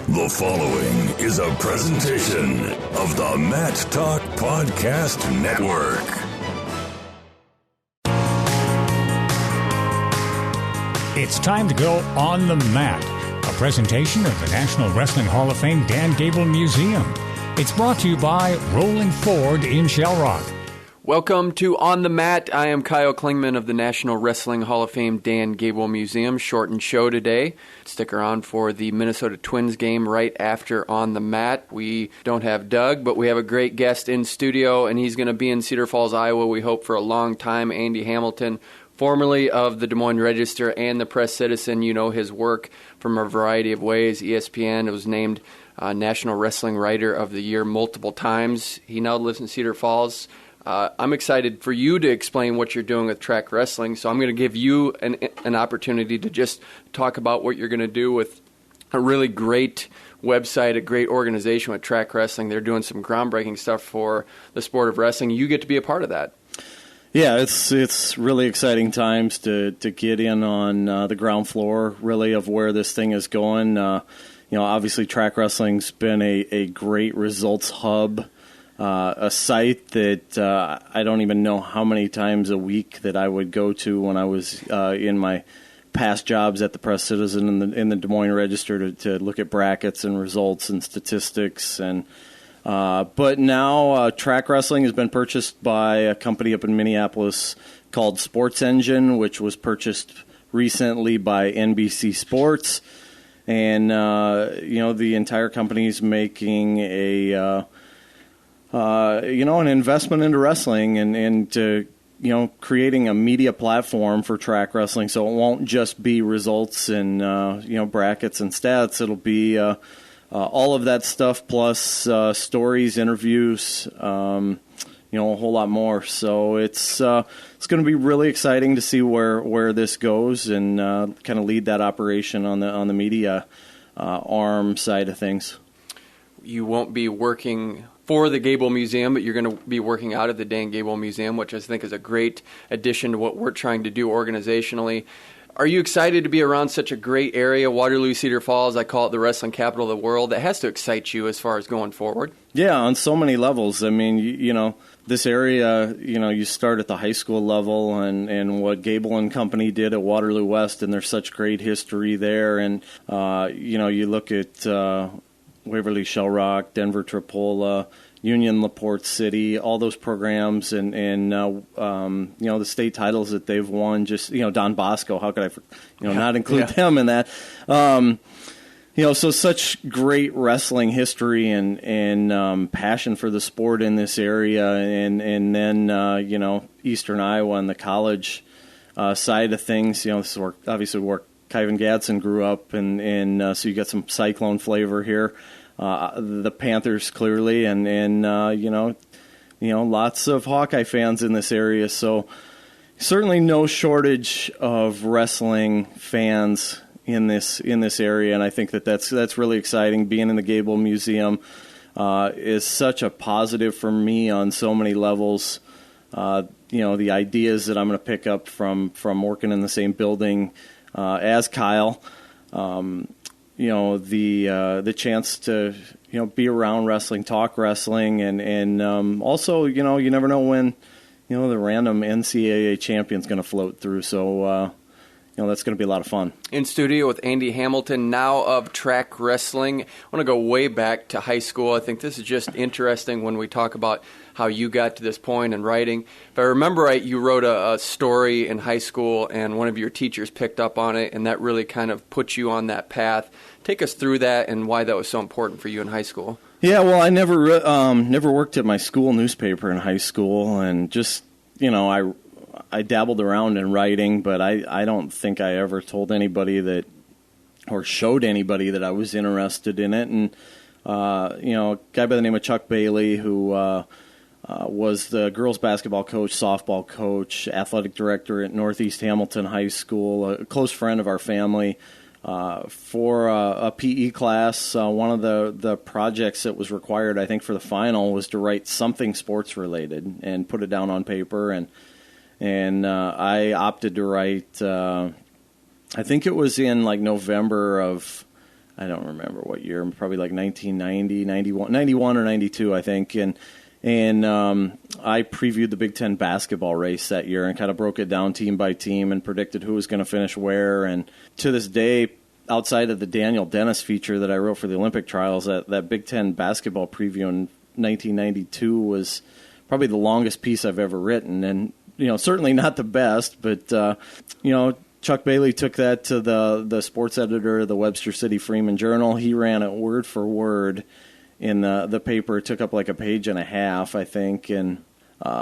The following is a presentation of the Mat Talk Podcast Network. It's time to go on the mat, a presentation of the National Wrestling Hall of Fame Dan Gable Museum. It's brought to you by Rolling Ford in Shell Rock. Welcome to On the Mat. I am Kyle Klingman of the National Wrestling Hall of Fame Dan Gable Museum. Shortened show today. Stick around for the Minnesota Twins game right after On the Mat. We don't have Doug, but we have a great guest in studio, and he's going to be in Cedar Falls, Iowa, we hope, for a long time. Andy Hamilton, formerly of the Des Moines Register and the Press-Citizen. You know his work from a variety of ways. ESPN was named National Wrestling Writer of the Year multiple times. He now lives in Cedar Falls. I'm excited for you to explain what you're doing with Track Wrestling, so I'm going to give you an opportunity to just talk about what you're going to do with a really great website, a great organization with Track Wrestling. They're doing some groundbreaking stuff for the sport of wrestling. You get to be a part of that. Yeah, it's really exciting times to get in on the ground floor, really, of where this thing is going. Obviously Track Wrestling's been a great results hub. A site that I don't even know how many times a week that I would go to when I was in my past jobs at the Press-Citizen and in the Des Moines Register to look at brackets and results and statistics. But now Track Wrestling has been purchased by a company up in Minneapolis called Sports Engine, which was purchased recently by NBC Sports. And, the entire company is making an investment into wrestling and creating a media platform for Track Wrestling, so it won't just be results and brackets and stats. It'll be all of that stuff plus stories, interviews, a whole lot more. So it's going to be really exciting to see where this goes and kind of lead that operation on the media arm side of things. You won't be working for the Gable Museum, but you're going to be working out of the Dan Gable Museum, which I think is a great addition to what we're trying to do organizationally. Are you excited to be around such a great area, Waterloo, Cedar Falls? I call it the wrestling capital of the world. That has to excite you as far as going forward. Yeah, on so many levels. I mean, this area, you start at the high school level and what Gable and Company did at Waterloo West, and there's such great history there. And, you look at Waverly, Shell Rock, Denver, Tripola, Union, LaPorte City, all those programs, and the state titles that they've won. Just Don Bosco, how could I, not include them in that? So such great wrestling history and passion for the sport in this area, and then Eastern Iowa and the college side of things. This is where Kyvan Gadsden grew up, and so you got some Cyclone flavor here. The Panthers clearly, and lots of Hawkeye fans in this area. So certainly no shortage of wrestling fans in this area, and I think that's really exciting. Being in the Gable Museum is such a positive for me on so many levels. The ideas that I'm going to pick up from working in the same building as Kyle. The chance to be around wrestling, talk wrestling, and also you never know when the random NCAA champion's going to float through. So that's going to be a lot of fun. In studio with Andy Hamilton, now of Track Wrestling. I want to go way back to high school. I think this is just interesting when we talk about how you got to this point in writing. If I remember right, you wrote a story in high school, and one of your teachers picked up on it, and that really kind of put you on that path. Take us through that and why that was so important for you in high school. Yeah, well, I never worked at my school newspaper in high school, and just, I dabbled around in writing, but I don't think I ever told anybody that, or showed anybody that I was interested in it. And, a guy by the name of Chuck Bailey, who was the girls basketball coach, softball coach, athletic director at Northeast Hamilton High School, a close friend of our family. For a PE class, one of the projects that was required, I think, for the final was to write something sports related and put it down on paper. And I opted to write. I think it was in like November of I don't remember what year, probably like 1990, 91 or 92, I think. And I previewed the Big Ten basketball race that year and kind of broke it down team by team and predicted who was going to finish where. And to this day, outside of the Daniel Dennis feature that I wrote for the Olympic trials, that Big Ten basketball preview in 1992 was probably the longest piece I've ever written. And, certainly not the best, but, Chuck Bailey took that to the sports editor of the Webster City Freeman Journal. He ran it word for word in the paper. It took up like a page and a half, I think. And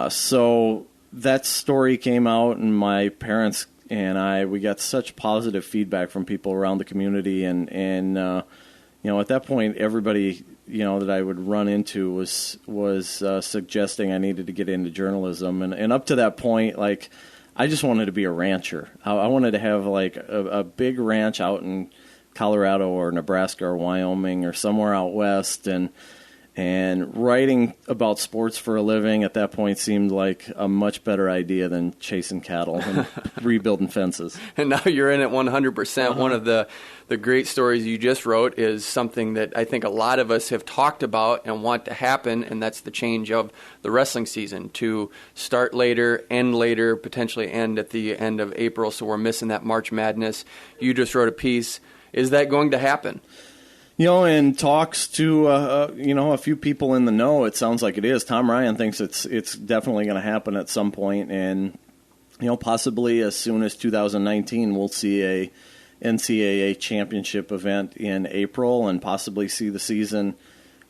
so that story came out, and my parents and we got such positive feedback from people around the community. And at that point, everybody, that I would run into was suggesting I needed to get into journalism. And up to that point, like, I just wanted to be a rancher. I wanted to have like a big ranch out in Colorado or Nebraska or Wyoming or somewhere out west, and writing about sports for a living at that point seemed like a much better idea than chasing cattle and rebuilding fences. And now you're in it 100%. One of the great stories you just wrote is something that I think a lot of us have talked about and want to happen, and that's the change of the wrestling season to start later, end later, potentially end at the end of April, so we're missing that March Madness. You just wrote a piece. Is that going to happen? In talks to a few people in the know, it sounds like it is. Tom Ryan thinks it's definitely going to happen at some point, and possibly as soon as 2019, we'll see a NCAA championship event in April, and possibly see the season,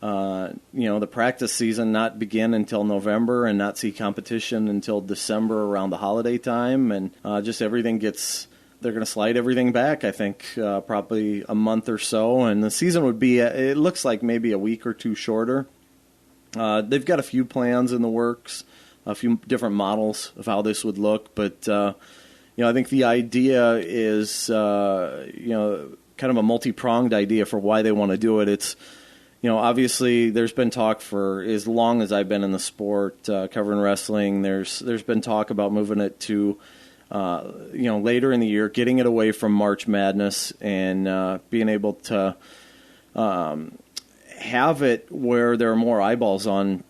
the practice season not begin until November, and not see competition until December around the holiday time, and just everything gets. They're going to slide everything back, I think, probably a month or so. And the season would be, it looks like maybe a week or two shorter. They've got a few plans in the works, a few different models of how this would look. But, I think the idea is, kind of a multi-pronged idea for why they want to do it. It's, obviously there's been talk for as long as I've been in the sport, covering wrestling. There's been talk about moving it to, later in the year, getting it away from March Madness and being able to have it where there are more eyeballs on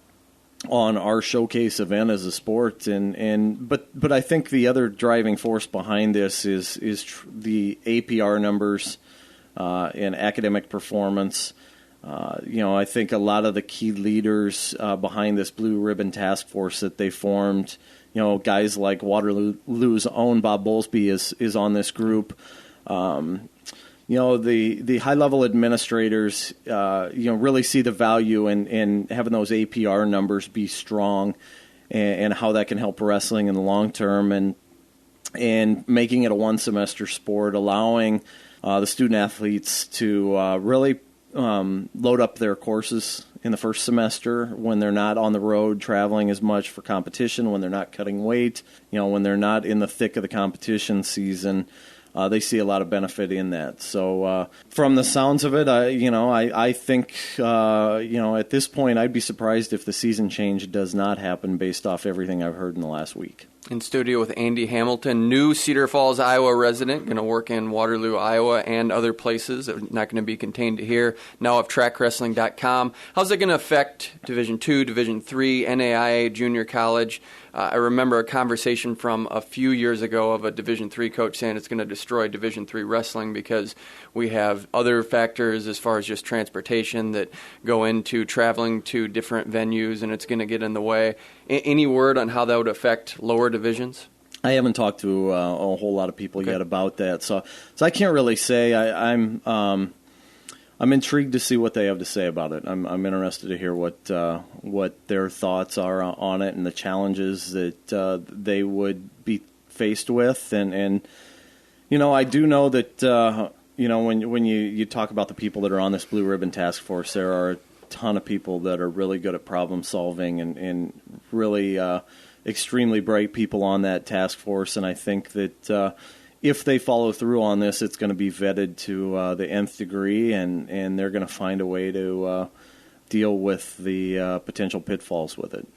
our showcase event as a sport. But I think the other driving force behind this is the APR numbers and academic performance. I think a lot of the key leaders behind this Blue Ribbon Task Force that they formed, guys like Waterloo's own Bob Bowlesby is on this group. The high-level administrators, really see the value in having those APR numbers be strong and how that can help wrestling in the long term, and making it a one-semester sport, allowing the student-athletes to really load up their courses in the first semester when they're not on the road traveling as much for competition, when they're not cutting weight, when they're not in the thick of the competition season. They see a lot of benefit in that. So from the sounds of it, I think, at this point, I'd be surprised if the season change does not happen based off everything I've heard in the last week. In studio with Andy Hamilton, new Cedar Falls, Iowa resident, going to work in Waterloo, Iowa, and other places. Not going to be contained to here. Now of Trackwrestling.com. How's it going to affect Division II, Division III, NAIA, junior college? I remember a conversation from a few years ago of a Division III coach saying it's going to destroy Division III wrestling because we have other factors as far as just transportation that go into traveling to different venues, and it's going to get in the way. Any word on how that would affect lower divisions? I haven't talked to a whole lot of people yet about that, so I can't really say. I'm intrigued to see what they have to say about it. I'm interested to hear what their thoughts are on it and the challenges that they would be faced with. And I do know that when you talk about the people that are on this Blue Ribbon Task Force, there are a ton of people that are really good at problem solving and really extremely bright people on that task force. And I think that if they follow through on this, it's going to be vetted to the nth degree, and they're going to find a way to deal with the potential pitfalls with it.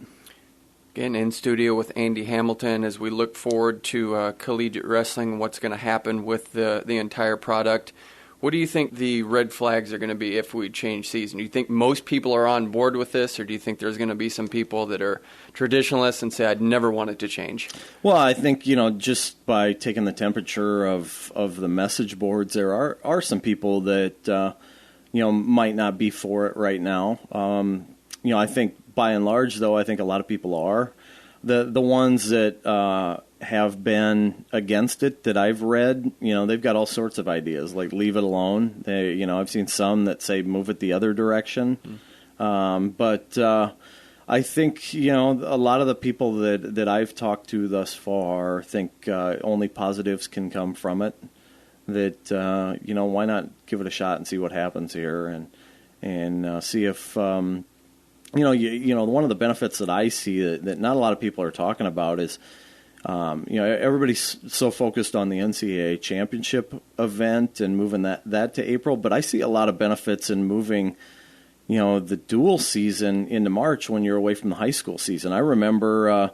Again, in studio with Andy Hamilton as we look forward to collegiate wrestling, what's going to happen with the entire product. What do you think the red flags are going to be if we change season? Do you think most people are on board with this, or do you think there's going to be some people that are traditionalists and say, I'd never want it to change? Well, I think, just by taking the temperature of the message boards, there are some people that, might not be for it right now. I think by and large, though, I think a lot of people are. The ones that have been against it that I've read, they've got all sorts of ideas, like leave it alone. I've seen some that say move it the other direction. But I think, a lot of the people that I've talked to thus far think only positives can come from it. That, why not give it a shot and see what happens here and see if, one of the benefits that I see that not a lot of people are talking about is, everybody's so focused on the NCAA championship event and moving that to April, but I see a lot of benefits in moving, the dual season into March when you're away from the high school season. I remember,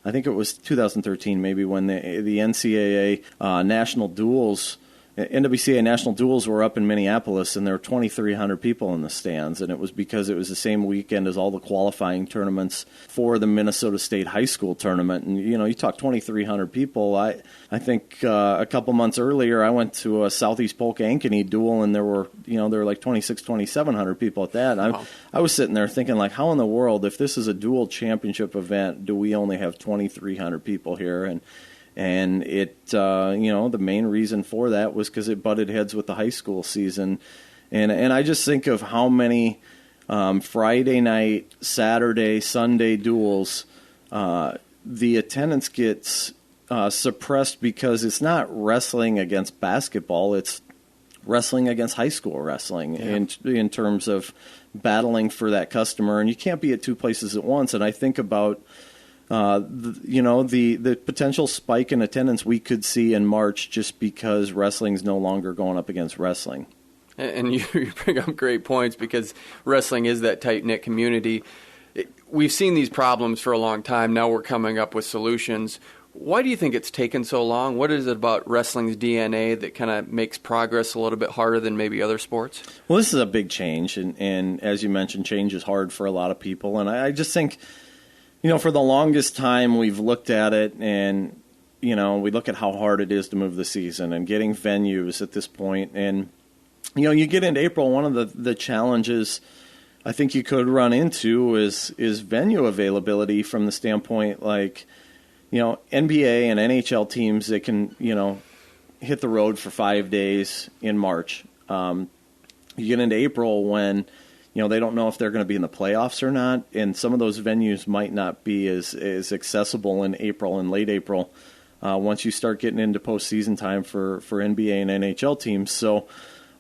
I think it was 2013 maybe when the NCAA national duels, NWCA national duels were up in Minneapolis, and there were 2,300 people in the stands, and it was because it was the same weekend as all the qualifying tournaments for the Minnesota State high school tournament. And you talk 2,300 people. I think a couple months earlier I went to a Southeast Polk Ankeny duel, and there were like 2,700 people at that. And I was sitting there thinking, like, how in the world, if this is a dual championship event, do we only have 2,300 people here? And it, the main reason for that was because it butted heads with the high school season. And I just think of how many Friday night, Saturday, Sunday duels, the attendance gets suppressed because it's not wrestling against basketball, it's wrestling against high school wrestling in terms of battling for that customer. And you can't be at two places at once. And I think about the potential spike in attendance we could see in March just because wrestling's no longer going up against wrestling. And you bring up great points because wrestling is that tight-knit community. We've seen these problems for a long time. Now we're coming up with solutions. Why do you think it's taken so long? What is it about wrestling's DNA that kind of makes progress a little bit harder than maybe other sports? Well, this is a big change, and as you mentioned, change is hard for a lot of people. And I just think, for the longest time, we've looked at it and, we look at how hard it is to move the season and getting venues at this point. And, you get into April, one of the challenges I think you could run into is venue availability from the standpoint, like, NBA and NHL teams, they can, hit the road for 5 days in March. You get into April when they don't know if they're going to be in the playoffs or not, and some of those venues might not be as accessible in April and late April once you start getting into postseason time for NBA and NHL teams. So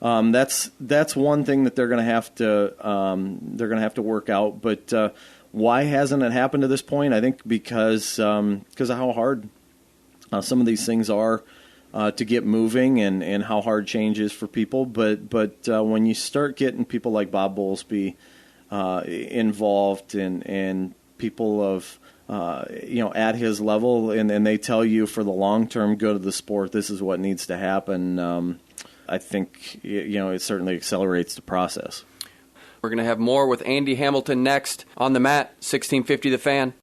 that's one thing that they're going to have to work out. But why hasn't it happened to this point? I think because of how hard some of these things are to get moving and how hard change is for people. But when you start getting people like Bob Bowlesby involved and people of at his level, and they tell you for the long-term good of the sport, this is what needs to happen, I think it certainly accelerates the process. We're going to have more with Andy Hamilton next on the mat, 1650 The Fan.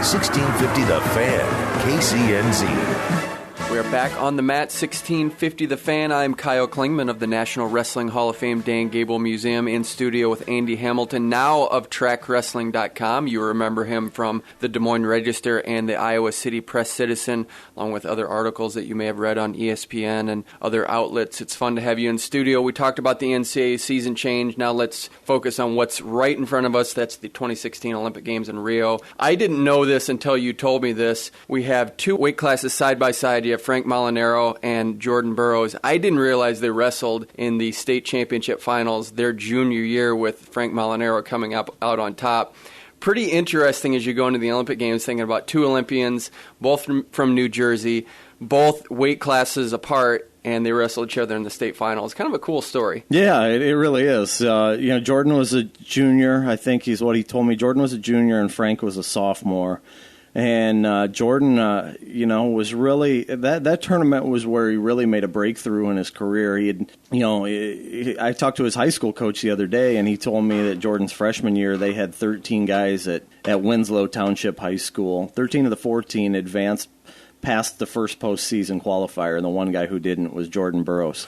1650 The Fan, KCNZ. We are back on the mat, 1650 The Fan. I'm Kyle Klingman of the National Wrestling Hall of Fame Dan Gable Museum, in studio with Andy Hamilton, now of Trackwrestling.com. You remember him from the Des Moines Register and the Iowa City Press-Citizen, along with other articles that you may have read on ESPN and other outlets. It's fun to have you in studio. We talked about the NCAA season change. Now let's focus on what's right in front of us. That's the 2016 Olympic Games in Rio. I didn't know this until you told me this. We have two weight classes side by side. You have Frank Molinaro and Jordan Burroughs. I didn't realize they wrestled in the state championship finals their junior year, with Frank Molinaro coming out on top. Pretty interesting as you go into the Olympic Games, thinking about two Olympians, both from New Jersey, both weight classes apart, and they wrestled each other in the state finals. Kind of a cool story. Yeah, it really is. Jordan was a junior. I think he's what he told me. Jordan was a junior and Frank was a sophomore. And Jordan, was really that tournament was where he really made a breakthrough in his career. He had, I talked to his high school coach the other day, and he told me that Jordan's freshman year they had 13 guys at Winslow Township High School. 13 of the 14 advanced past the first postseason qualifier, and the one guy who didn't was Jordan Burroughs.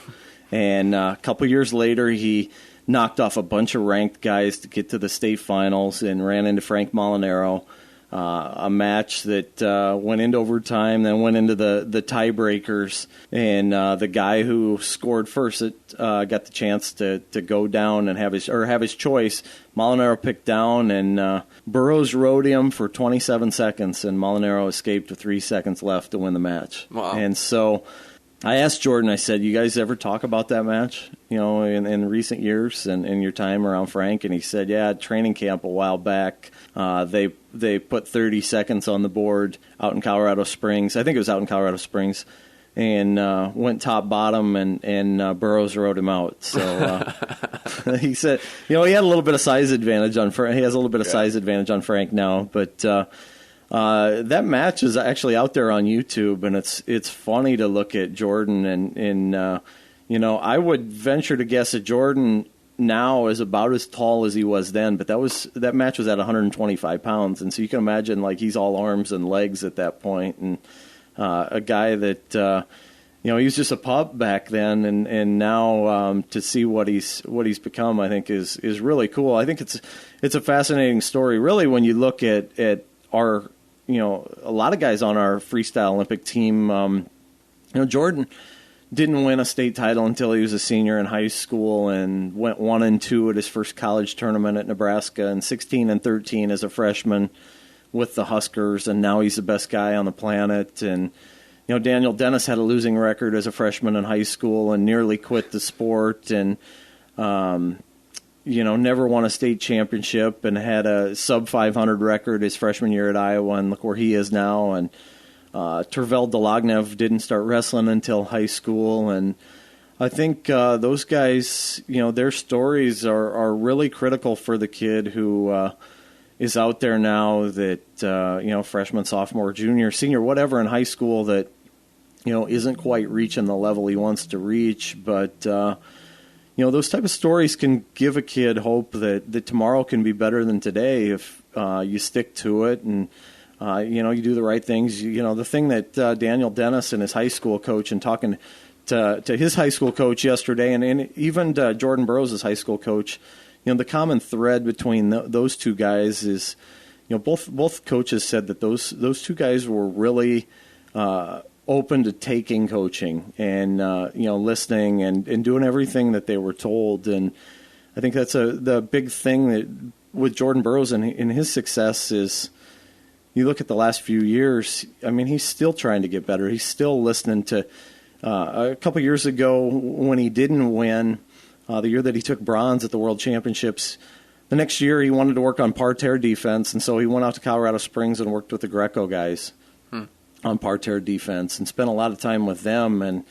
And a couple years later, he knocked off a bunch of ranked guys to get to the state finals and ran into Frank Molinaro. A match that went into overtime, then went into the tiebreakers, and the guy who scored first got the chance to go down and have his choice. Molinaro picked down, and Burroughs rode him for 27 seconds, and Molinaro escaped with 3 seconds left to win the match. Wow. And so I asked Jordan, I said, you guys ever talk about that match, in recent years and in your time around Frank? And he said, yeah, at training camp a while back, they put 30 seconds on the board out in Colorado Springs. I think it was out in Colorado Springs. And went top bottom, and Burroughs rode him out. So he said, he had a little bit of size advantage on Frank. He has a little bit of size advantage on Frank now, but that match is actually out there on YouTube, and it's funny to look at Jordan, and I would venture to guess that Jordan now is about as tall as he was then, but that match was at 125 pounds, and so you can imagine he's all arms and legs at that point, and a guy that he was just a pup back then, and now to see what he's become, I think is really cool. I think it's a fascinating story, really, when you look at our a lot of guys on our freestyle Olympic team. Jordan didn't win a state title until he was a senior in high school, and went 1-2 at his first college tournament at Nebraska, and 16-13 as a freshman with the Huskers, and now he's the best guy on the planet. And Daniel Dennis had a losing record as a freshman in high school and nearly quit the sport, and never won a state championship, and had a sub 500 record his freshman year at Iowa, and look where he is now. And Tervel Delagnev didn't start wrestling until high school, and I think those guys, their stories are really critical for the kid who is out there now that, freshman, sophomore, junior, senior, whatever in high school that, isn't quite reaching the level he wants to reach. But, those type of stories can give a kid hope that tomorrow can be better than today if you stick to it and, you do the right things. The thing that Daniel Dennis and his high school coach, and talking to his high school coach yesterday, and even Jordan Burroughs' high school coach, the common thread between those two guys is, both coaches said that those two guys were really open to taking coaching and listening and doing everything that they were told. And I think that's the big thing that with Jordan Burroughs and his success is, you look at the last few years, I mean, he's still trying to get better. He's still listening to a couple years ago when he didn't win, the year that he took bronze at the World Championships. The next year he wanted to work on parterre defense, and so he went out to Colorado Springs and worked with the Greco guys on parterre defense and spent a lot of time with them. And,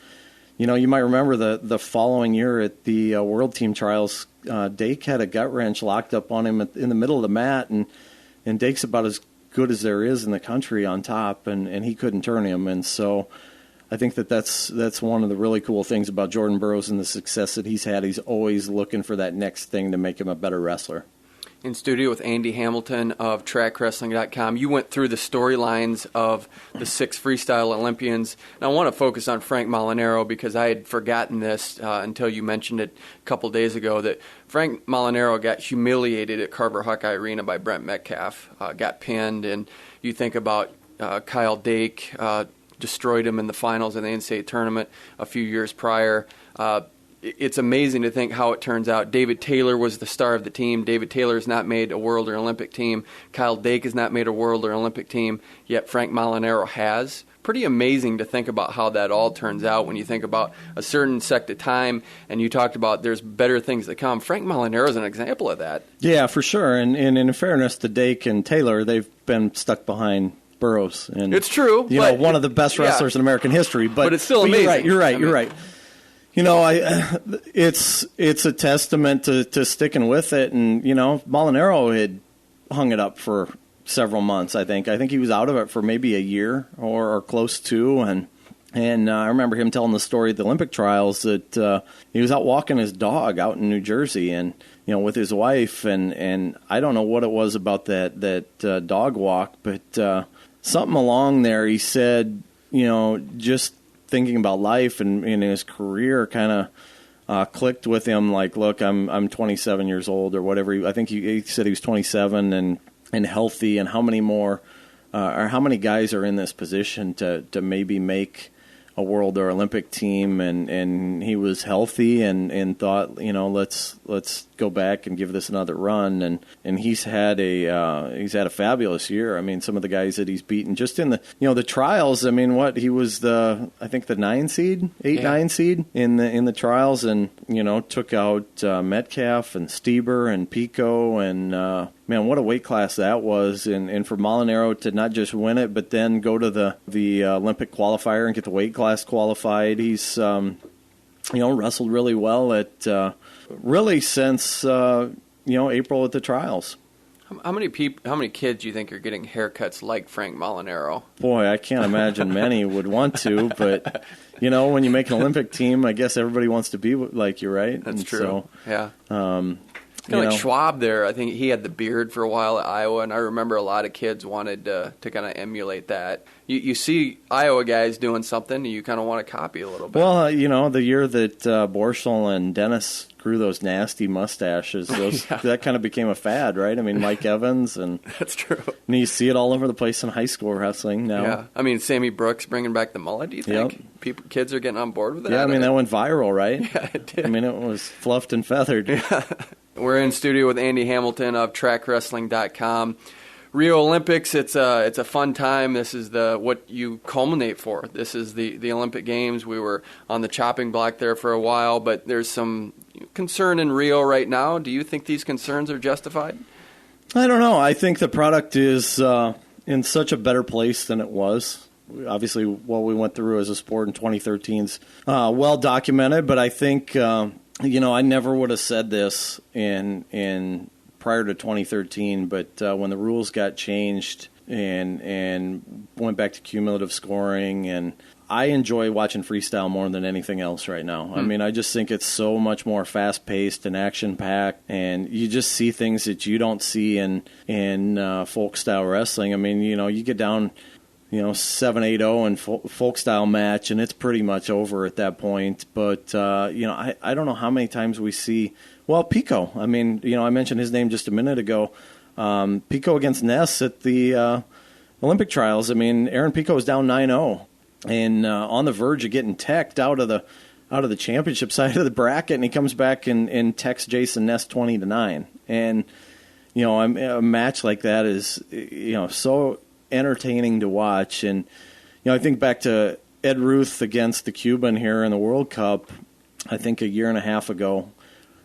you might remember the following year at the World Team Trials, Dake had a gut wrench locked up on him in the middle of the mat, and Dake's about as good as there is in the country on top, and he couldn't turn him. And so I think that's one of the really cool things about Jordan Burroughs and the success that he's had. He's always looking for that next thing to make him a better wrestler. In studio with Andy Hamilton of Trackwrestling.com. You went through the storylines of the 6 freestyle Olympians. And I want to focus on Frank Molinaro because I had forgotten this until you mentioned it a couple days ago, that Frank Molinaro got humiliated at Carver Hawkeye Arena by Brent Metcalf, got pinned. And you think about Kyle Dake destroyed him in the finals in the NCAA tournament a few years prior. It's amazing to think how it turns out. David Taylor was the star of the team. David Taylor has not made a World or Olympic team. Kyle Dake has not made a World or Olympic team, yet Frank Molinaro has. Pretty amazing to think about how that all turns out when you think about a certain sect of time, and you talked about there's better things to come. Frank Molinaro is an example of that. Yeah, for sure. And in fairness to Dake and Taylor, they've been stuck behind Burroughs. And, it's true. One of the best wrestlers in American history. But it's still amazing. You're right. It's a testament to sticking with it. And, Molinaro had hung it up for several months. I think he was out of it for maybe a year or close to, and I remember him telling the story at the Olympic trials that he was out walking his dog out in New Jersey, and with his wife, and I don't know what it was about that dog walk, but something along there. He said, just thinking about life and in his career kind of clicked with him. Like, look, I'm 27 years old or whatever. I think he said he was 27 and healthy. And how many more or how many guys are in this position to maybe make a world or Olympic team? And he was healthy and thought, let's go back and give this another run. And he's had a fabulous year. I mean, some of the guys that he's beaten just in the trials. I mean, he was the 9 seed in the trials, and took out Metcalf and Stieber and Pico, and man, what a weight class that was. And for Molinaro to not just win it, but then go to the Olympic qualifier and get the weight class qualified. He's wrestled really well at really since April at the trials. How many kids do you think are getting haircuts like Frank Molinaro? Boy, I can't imagine many would want to, but when you make an Olympic team, I guess everybody wants to be like you, right? That's true. So, yeah. Kind of like Schwab there. I think he had the beard for a while at Iowa, and I remember a lot of kids wanted to kind of emulate that. You see Iowa guys doing something, and you kind of want to copy a little bit. Well, the year that Borschel and Dennis grew those nasty mustaches, that kind of became a fad, right? I mean, Mike Evans, and that's true. And you see it all over the place in high school wrestling now. Yeah, I mean, Sammy Brooks bringing back the mullet. Do you think kids are getting on board with that? Yeah, I mean that went viral, right? Yeah, it did. I mean, it was fluffed and feathered. Yeah. We're in studio with Andy Hamilton of Trackwrestling.com. Rio Olympics, it's a fun time. This is what you culminate for. This is the Olympic Games. We were on the chopping block there for a while, but there's some concern in Rio right now. Do you think these concerns are justified? I don't know. I think the product is in such a better place than it was. Obviously, what we went through as a sport in 2013 is well documented, but I think I never would have said this in prior to 2013, but when the rules got changed and went back to cumulative scoring, and I enjoy watching freestyle more than anything else right now. I mean, I just think it's so much more fast-paced and action-packed, and you just see things that you don't see in folk-style wrestling. I mean, you get down 7-8-0 in folk-style match, and it's pretty much over at that point. But, I don't know how many times we see, Pico. I mean, I mentioned his name just a minute ago. Pico against Ness at the Olympic trials. I mean, Aaron Pico was down 9-0 and on the verge of getting teched out of the championship side of the bracket, and he comes back and techs Jason Ness 20-9. And, a match like that is, so entertaining to watch. And I think back to Ed Ruth against the Cuban here in the World Cup, I think a year and a half ago,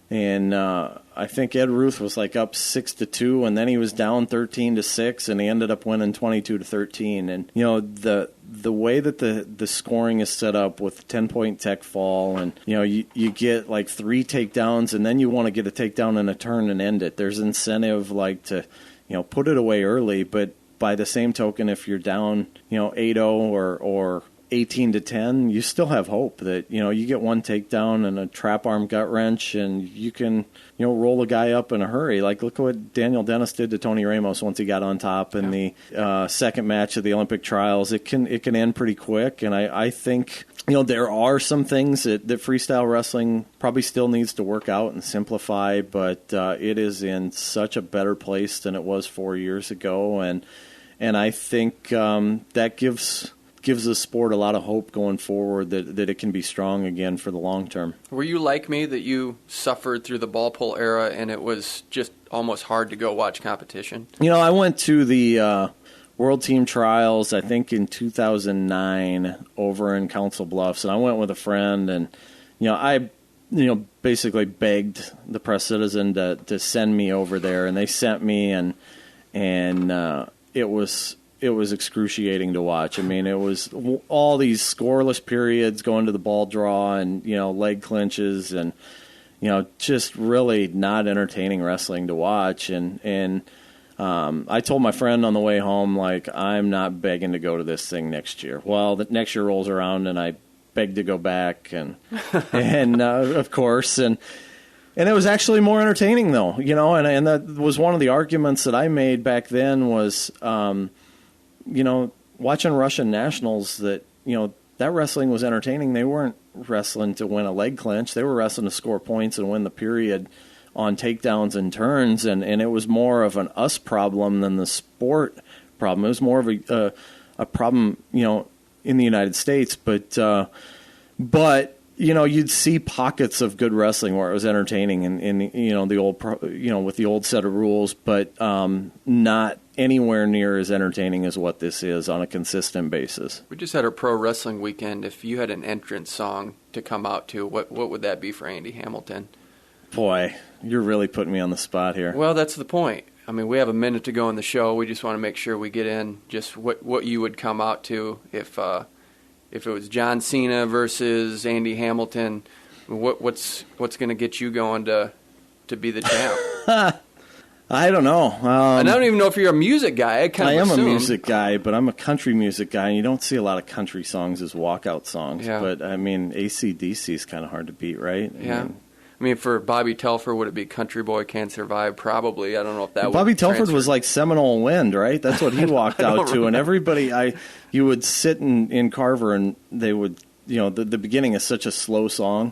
and I think Ed Ruth was like up 6-2, and then he was down 13-6, and he ended up winning 22-13. And the way that the scoring is set up with 10-point tech fall, and you get like 3 takedowns, and then you want to get a takedown in a turn and end it. There's incentive to put it away early, but by the same token, if you're down 8-0 or 18-10, you still have hope that you get one takedown and a trap arm gut wrench, and you can roll a guy up in a hurry. Like, look what Daniel Dennis did to Tony Ramos once he got on top in the second match of the Olympic trials. It can end pretty quick, and I think there are some things that freestyle wrestling probably still needs to work out and simplify, but it is in such a better place than it was 4 years ago, and I think that gives the sport a lot of hope going forward that it can be strong again for the long term. Were you like me, that you suffered through the ball pull era and it was just almost hard to go watch competition? I went to the World Team Trials, I think in 2009 over in Council Bluffs, and I went with a friend, and I basically begged the Press Citizen to send me over there, and they sent me, and it was excruciating to watch. I mean, it was all these scoreless periods going to the ball draw, and leg clinches, and just really not entertaining wrestling to watch. And I told my friend on the way home, like, I'm not begging to go to this thing next year. Well, the next year rolls around, and I begged to go back, and of course, and it was actually more entertaining, though, and that was one of the arguments that I made back then was, watching Russian nationals that, that wrestling was entertaining. They weren't wrestling to win a leg clinch. They were wrestling to score points and win the period on takedowns and turns, and it was more of an us problem than the sport problem. It was more of a problem, in the United States, but you'd see pockets of good wrestling where it was entertaining and the old, with the old set of rules, but not anywhere near as entertaining as what this is on a consistent basis. We just had a pro wrestling weekend. If you had an entrance song to come out to, what would that be for Andy Hamilton? Boy, you're really putting me on the spot here. Well, that's the point. I mean, we have a minute to go in the show. We just want to make sure we get in just what you would come out to if it was John Cena versus Andy Hamilton. What's going to get you going to be the champ? I don't know. And I don't even know if you're a music guy. I am a music guy, but I'm a country music guy, and you don't see a lot of country songs as walkout songs. Yeah. But, I mean, AC/DC is kind of hard to beat, right? Yeah. I mean, for Bobby Telfer, would it be Country Boy Can't Survive? Probably. I don't know if that would Bobby Telford was like Seminole Wind, right? That's what he walked out to. And everybody, you would sit in Carver, and they would, the beginning is such a slow song.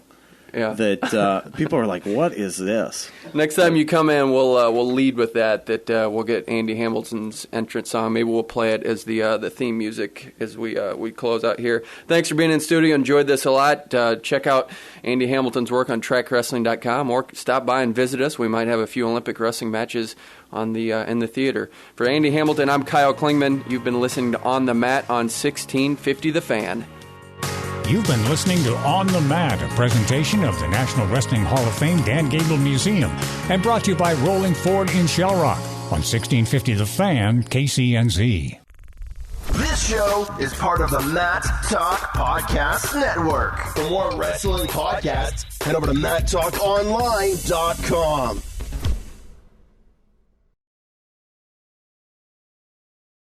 Yeah. That people are like, what is this? Next time you come in, we'll lead with that we'll get Andy Hamilton's entrance song. Maybe we'll play it as the theme music as we close out here. Thanks for being in studio. Enjoyed this a lot. Check out Andy Hamilton's work on Trackwrestling.com or stop by and visit us. We might have a few Olympic wrestling matches on the in the theater. For Andy Hamilton, I'm Kyle Klingman. You've been listening to On the Mat on 1650 The Fan. You've been listening to On the Mat, a presentation of the National Wrestling Hall of Fame Dan Gable Museum, and brought to you by Rolling Ford in Shell Rock on 1650 The Fan, KCNZ. This show is part of the Mat Talk Podcast Network. For more wrestling podcasts, head over to MatTalkOnline.com.